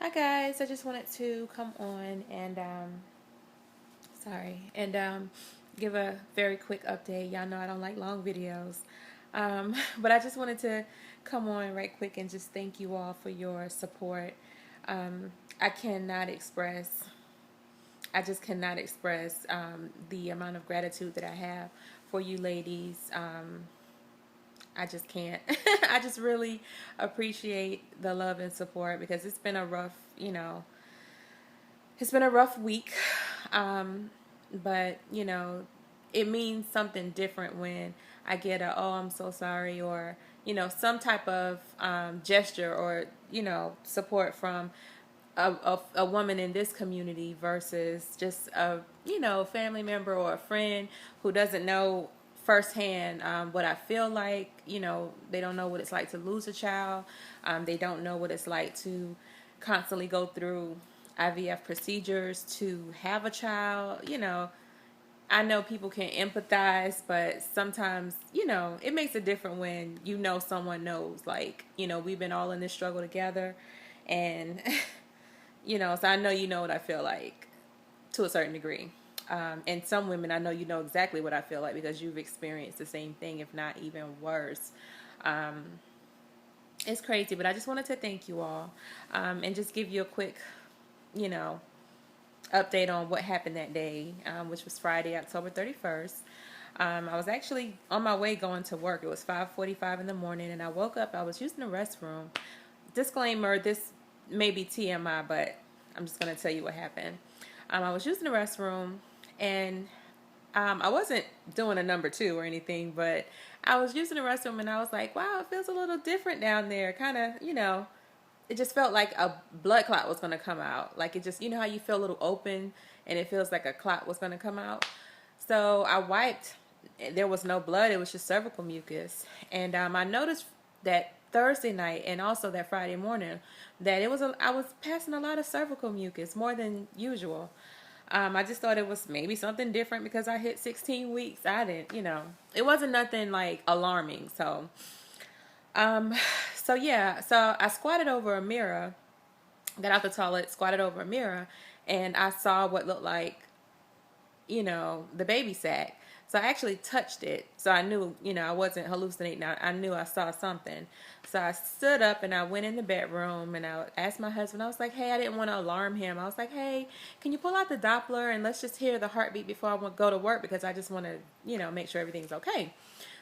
Hi guys, I just wanted to come on and give a very quick update. Y'all know I don't like long videos, but I just wanted to come on right quick and just thank you all for your support. I cannot express, I just cannot express the amount of gratitude that I have for you ladies. I just can't. I just really appreciate the love and support because it's been a rough, it's been a rough week. Um, but, it means something different when I get a, oh, I'm so sorry, or, some type of gesture or, support from a woman in this community versus just a, family member or a friend who doesn't know firsthand what I feel like. They don't know what it's like to lose a child. They don't know what it's like to constantly go through IVF procedures to have a child. I know people can empathize, but sometimes, it makes a difference when someone knows. Like, we've been all in this struggle together, and so I know you know what I feel like to a certain degree. And some women, I know you know exactly what I feel like because you've experienced the same thing, if not even worse. Um, it's crazy, but I just wanted to thank you all and just give you a quick, you know, update on what happened that day, which was Friday, October 31st. I was actually on my way going to work. It was 5:45 in the morning, and I woke up. I was using the restroom. Disclaimer: this may be TMI, but I'm just gonna tell you what happened. I was using the restroom, and I wasn't doing a number two or anything, but I was using the restroom, and I was like, "Wow, it feels a little different down there." Kind of, it just felt like a blood clot was gonna come out. Like it just, how you feel a little open, and it feels like a clot was gonna come out. So I wiped. There was no blood. It was just cervical mucus, and I noticed that Thursday night and also that Friday morning that I was passing a lot of cervical mucus more than usual. I just thought it was maybe something different because I hit 16 weeks. I didn't, it wasn't nothing like alarming. Um, so yeah, so I squatted over a mirror, got out the toilet, squatted over a mirror, and I saw what looked like, the baby sack. So I actually touched it. So I knew, I wasn't hallucinating. I knew I saw something. So I stood up and I went in the bedroom and I asked my husband, I was like, hey, I didn't want to alarm him. I was like, hey, can you pull out the Doppler and let's just hear the heartbeat before I go to work because I just want to, make sure everything's okay.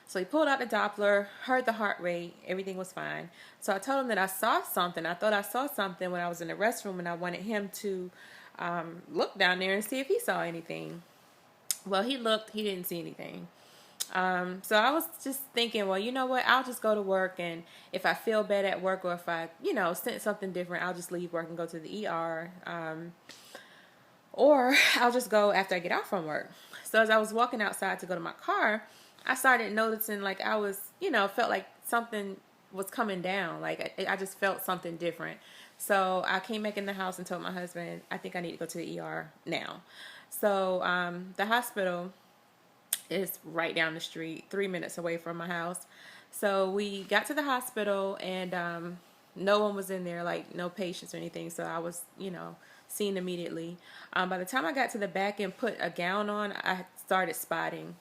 So he pulled out the Doppler, heard the heart rate, everything was fine. So I told him that I saw something. I thought I saw something when I was in the restroom and I wanted him to look down there and see if he saw anything. Well, he looked, he didn't see anything. So I was just thinking, well, you know what? I'll just go to work, and if I feel bad at work or if I, sense something different, I'll just leave work and go to the ER. Or I'll just go after I get out from work. So as I was walking outside to go to my car, I started noticing like I was, felt like something was coming down. Like I just felt something different. So I came back in the house and told my husband, I think I need to go to the ER now. So the hospital is right down the street, 3 minutes away from my house. So we got to the hospital and no one was in there, like no patients or anything. So I was, seen immediately. By the time I got to the back and put a gown on, I started spotting.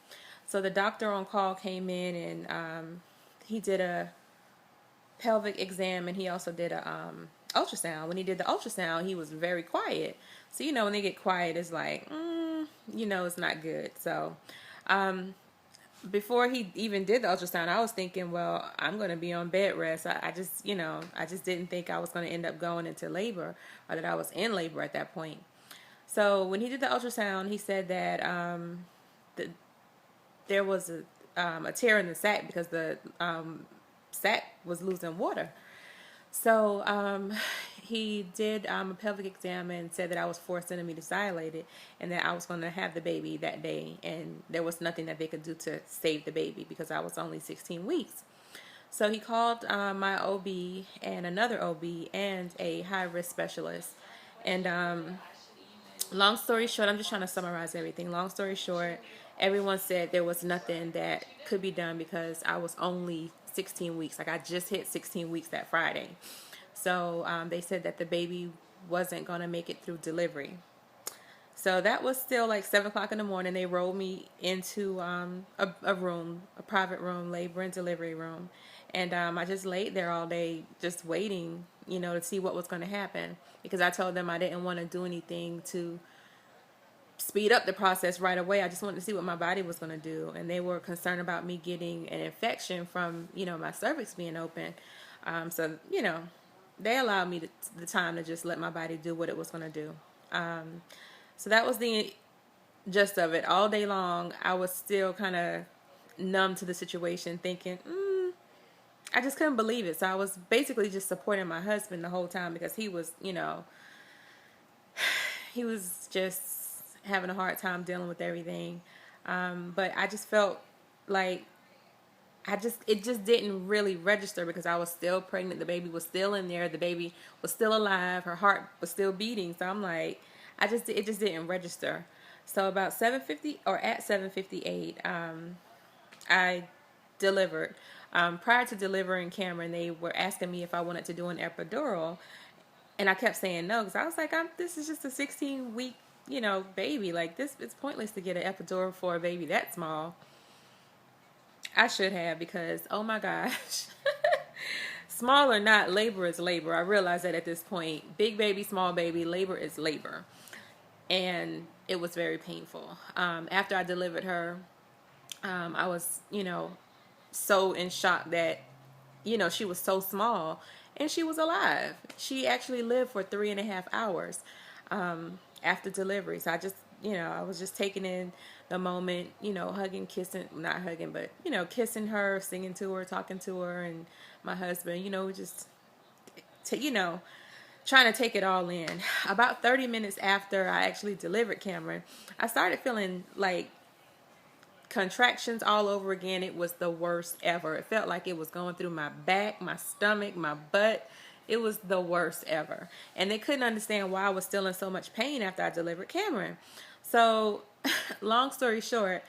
So the doctor on call came in and he did a pelvic exam and he also did a ultrasound. When he did the ultrasound, he was very quiet. So when they get quiet, it's like, it's not good. So before he even did the ultrasound, I was thinking, well, I'm going to be on bed rest. I just, I just didn't think I was going to end up going into labor or that I was in labor at that point. So when he did the ultrasound, he said that the, there was a tear in the sac because the sac was losing water. So he did a pelvic exam and said that I was 4 centimeters dilated and that I was going to have the baby that day. And there was nothing that they could do to save the baby because I was only 16 weeks. So he called my OB and another OB and a high-risk specialist. And long story short, I'm just trying to summarize everything. Long story short, everyone said there was nothing that could be done because I was only 16 weeks. Like I just hit 16 weeks that Friday. So they said that the baby wasn't going to make it through delivery. So that was still like 7 o'clock in the morning. They rolled me into a room, a private room, labor and delivery room. And I just laid there all day, just waiting, to see what was going to happen. Because I told them I didn't want to do anything to speed up the process right away. I just wanted to see what my body was going to do. And they were concerned about me getting an infection from, my cervix being open. So, they allowed me the time to just let my body do what it was going to do. So that was the gist of it. All day long, I was still kind of numb to the situation, thinking, I just couldn't believe it. So I was basically just supporting my husband the whole time because he was, he was just having a hard time dealing with everything. But I just felt like it just didn't really register because I was still pregnant. The baby was still in there. The baby was still alive. Her heart was still beating. So I'm like, it just didn't register. So about 7:50 or at 7:58, I delivered. Prior to delivering Cameron, they were asking me if I wanted to do an epidural, and I kept saying no because I was like, this is just a 16-week, baby. Like this, it's pointless to get an epidural for a baby that small. I should have because, oh my gosh. Small or not, labor is labor. I realize that at this point. Big baby, small baby, labor is labor. And it was very painful. After I delivered her, I was, so in shock that, she was so small and she was alive. She actually lived for 3.5 hours after delivery. So I just, I was just taking in the moment, hugging, kissing, not hugging, but, kissing her, singing to her, talking to her, and my husband, just, trying to take it all in. About 30 minutes after I actually delivered Cameron, I started feeling like contractions all over again. It was the worst ever. It felt like it was going through my back, my stomach, my butt. It was the worst ever. And they couldn't understand why I was still in so much pain after I delivered Cameron. So, long story short,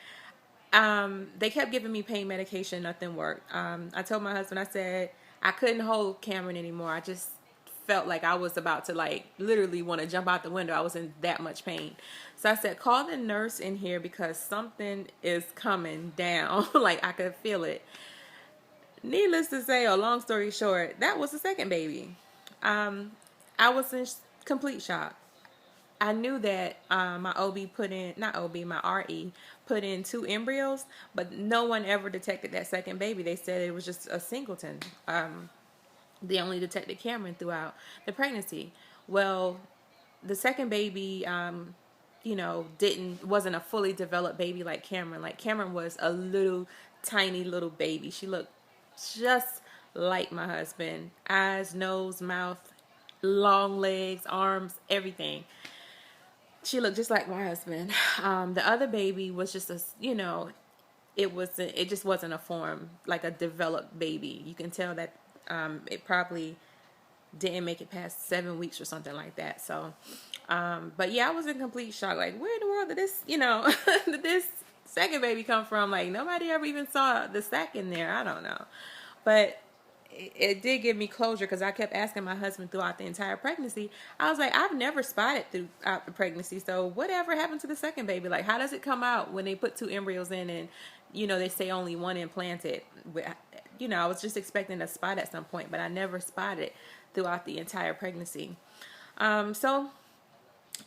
they kept giving me pain medication. Nothing worked. I told my husband, I said, I couldn't hold Cameron anymore. I just felt like I was about to literally want to jump out the window. I was in that much pain. So I said, call the nurse in here because something is coming down. Like I could feel it. Needless to say, or long story short, that was the second baby. I was in complete shock. I knew that my OB put in, not OB, my RE put in 2 embryos, but no one ever detected that second baby. They said it was just a singleton. They only detected Cameron throughout the pregnancy. Well, the second baby, wasn't a fully developed baby like Cameron. Like Cameron was a little, tiny little baby. She looked just like my husband. Eyes, nose, mouth, long legs, arms, everything. She looked just like my husband. The other baby was just it just wasn't a form, like a developed baby. You can tell that it probably didn't make it past 7 weeks or something like that. So, but yeah, I was in complete shock. Like, where in the world did this, did this second baby come from? Like, nobody ever even saw the sack in there. I don't know. But it did give me closure because I kept asking my husband throughout the entire pregnancy. I was like, I've never spotted throughout the pregnancy. So whatever happened to the second baby? Like, how does it come out when they put 2 embryos in and, they say only 1 implanted? I was just expecting a spot at some point, but I never spotted throughout the entire pregnancy. So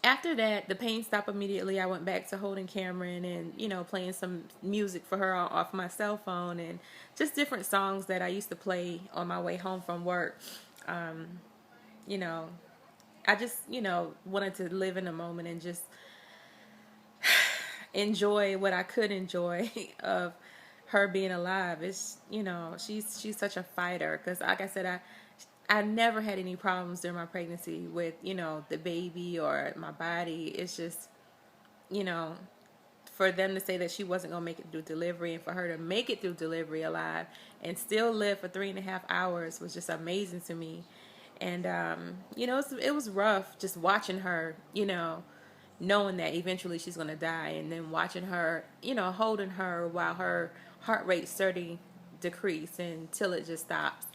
after that, the pain stopped immediately. I went back to holding Cameron and, playing some music for her off my cell phone and just different songs that I used to play on my way home from work. I just, wanted to live in the moment and just enjoy what I could enjoy of her being alive. It's, she's such a fighter because, like I said, I never had any problems during my pregnancy with, the baby or my body. It's just, for them to say that she wasn't going to make it through delivery and for her to make it through delivery alive and still live for 3.5 hours was just amazing to me. And, it was rough just watching her, knowing that eventually she's going to die and then watching her, holding her while her heart rate steadily decrease until it just stops.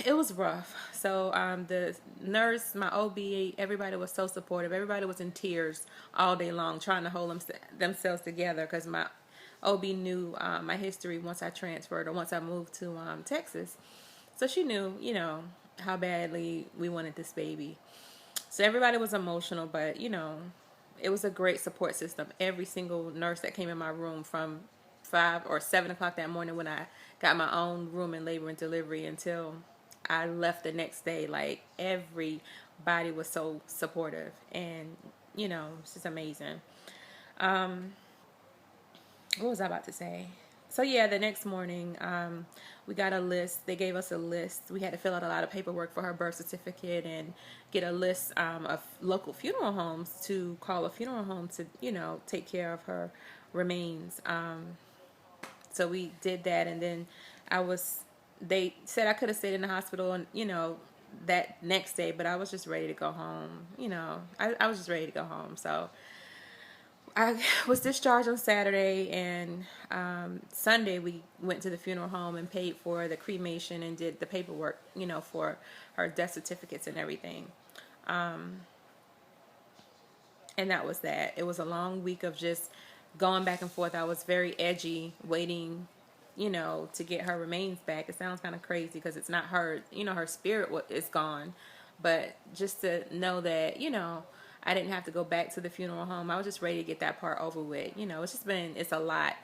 it was rough. So the nurse, my OB, everybody was so supportive. Everybody was in tears all day long, trying to hold themselves together because my OB knew my history once I transferred or once I moved to Texas. So she knew, how badly we wanted this baby. So everybody was emotional, but it was a great support system. Every single nurse that came in my room from 5 or 7 o'clock that morning when I got my own room in labor and delivery until I left the next day, like everybody was so supportive, and it's just amazing. What was I about to say? So yeah, the next morning, we got a list. They gave us a list. We had to fill out a lot of paperwork for her birth certificate and get a list of local funeral homes to call a funeral home to, take care of her remains. So we did that, and then I was. They said I could have stayed in the hospital, and that next day, but I was just ready to go home. I was just ready to go home. So I was discharged on Saturday, and Sunday we went to the funeral home and paid for the cremation and did the paperwork, for her death certificates and everything. And that was that. It was a long week of just going back and forth. I was very edgy, waiting, to get her remains back. It sounds kind of crazy because it's not her, her spirit is gone. But just to know that, I didn't have to go back to the funeral home. I was just ready to get that part over with. It's a lot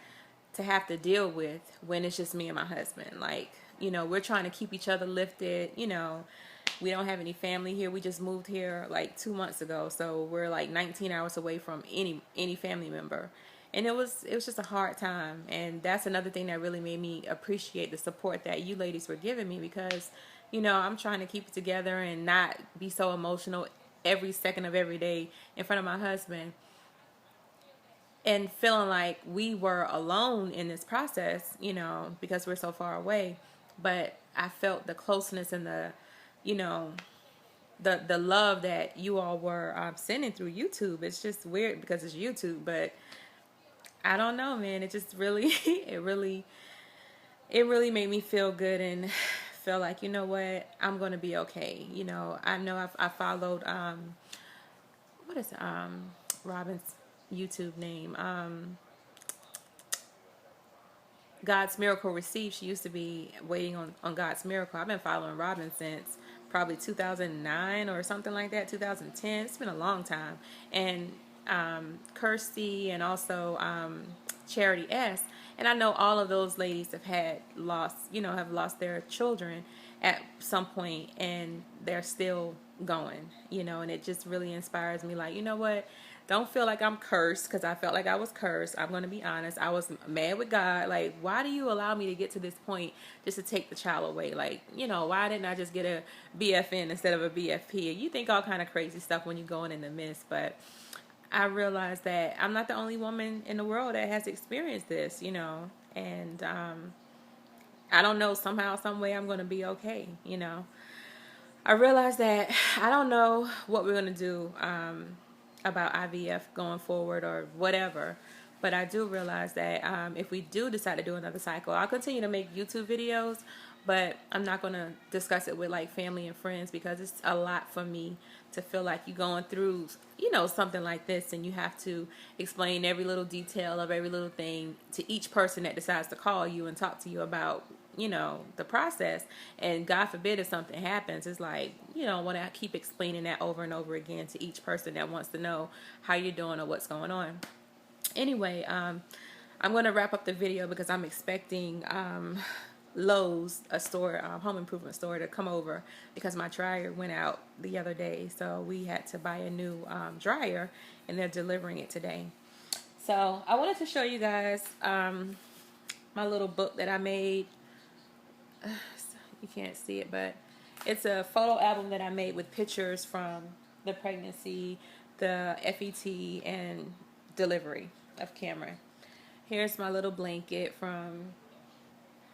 to have to deal with when it's just me and my husband. Like, we're trying to keep each other lifted. We don't have any family here. We just moved here like 2 months ago, so we're like 19 hours away from any family member. And it was just a hard time, and that's another thing that really made me appreciate the support that you ladies were giving me, because I'm trying to keep it together and not be so emotional every second of every day in front of my husband, and feeling like we were alone in this process, because we're so far away. But I felt the closeness and you know, the love that you all were sending through YouTube. It's just weird because it's YouTube, but I don't know, man. It just really, it really made me feel good and feel like, what, I'm gonna be okay. I know I followed what is Robin's YouTube name? God's Miracle Received. She used to be waiting on God's Miracle. I've been following Robin since probably 2009 or something like that, 2010. It's been a long time. And Kirsty and also Charity S. And I know all of those ladies have lost their children at some point, and they're still going, and it just really inspires me. Like, what? Don't feel like I'm cursed, because I felt like I was cursed. I'm going to be honest. I was mad with God. Like, why do you allow me to get to this point just to take the child away? Like, why didn't I just get a BFN instead of a BFP? You think all kind of crazy stuff when you're going in the midst, but I realized that I'm not the only woman in the world that has experienced this, and I don't know, somehow, some way I'm going to be okay. I realized that I don't know what we're going to do about IVF going forward or whatever. But I do realize that if we do decide to do another cycle, I'll continue to make YouTube videos, but I'm not going to discuss it with like family and friends, because it's a lot for me to feel like you're going through, something like this, and you have to explain every little detail of every little thing to each person that decides to call you and talk to you about the process. And God forbid if something happens, it's like you don't want to keep explaining that over and over again to each person that wants to know how you're doing or what's going on. Anyway, I'm going to wrap up the video because I'm expecting Lowe's, a store, home improvement store, to come over because my dryer went out the other day, so we had to buy a new dryer, and they're delivering it today. So I wanted to show you guys my little book that I made. You can't see it, but it's a photo album that I made with pictures from the pregnancy, the FET, and delivery of Cameron. Here's my little blanket from,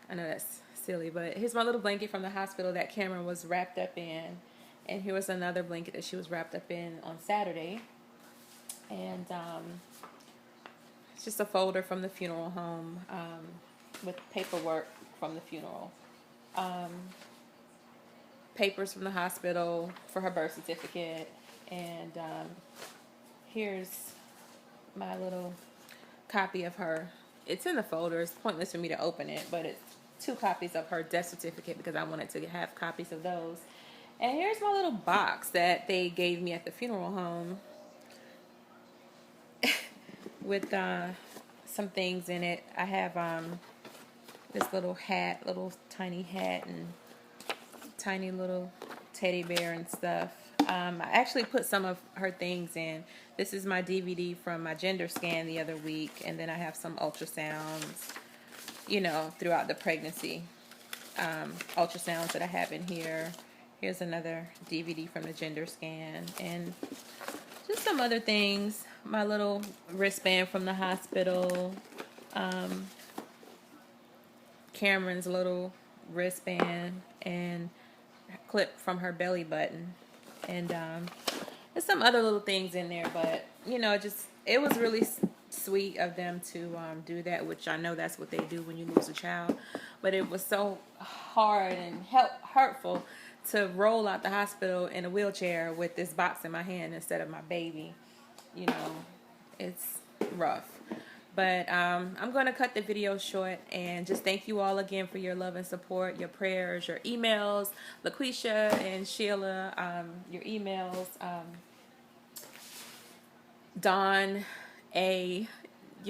I know that's silly, but here's my little blanket from the hospital that Cameron was wrapped up in. And here was another blanket that she was wrapped up in on Saturday. And it's just a folder from the funeral home with paperwork from the funeral. papers from the hospital for her birth certificate. And here's my little copy of her. It's in the folder. It's pointless for me to open it, but it's 2 copies of her death certificate because I wanted to have copies of those. And here's my little box that they gave me at the funeral home with some things in it. I have this little hat, little tiny hat, and tiny little teddy bear and stuff. I actually put some of her things in. This is my DVD from my gender scan the other week, and then I have some ultrasounds, you know, throughout the pregnancy. Ultrasounds that I have in here. Here's another DVD from the gender scan, and just some other things. My little wristband from the hospital. Cameron's little wristband, and clip from her belly button. And there's some other little things in there, but you know, just it was really sweet of them to do that, which I know that's what they do when you lose a child. But it was so hard and hurtful to roll out the hospital in a wheelchair with this box in my hand instead of my baby. You know, it's rough. But I'm going to cut the video short and just thank you all again for your love and support, your prayers, your emails. LaQuisha and Sheila, your emails. Dawn A.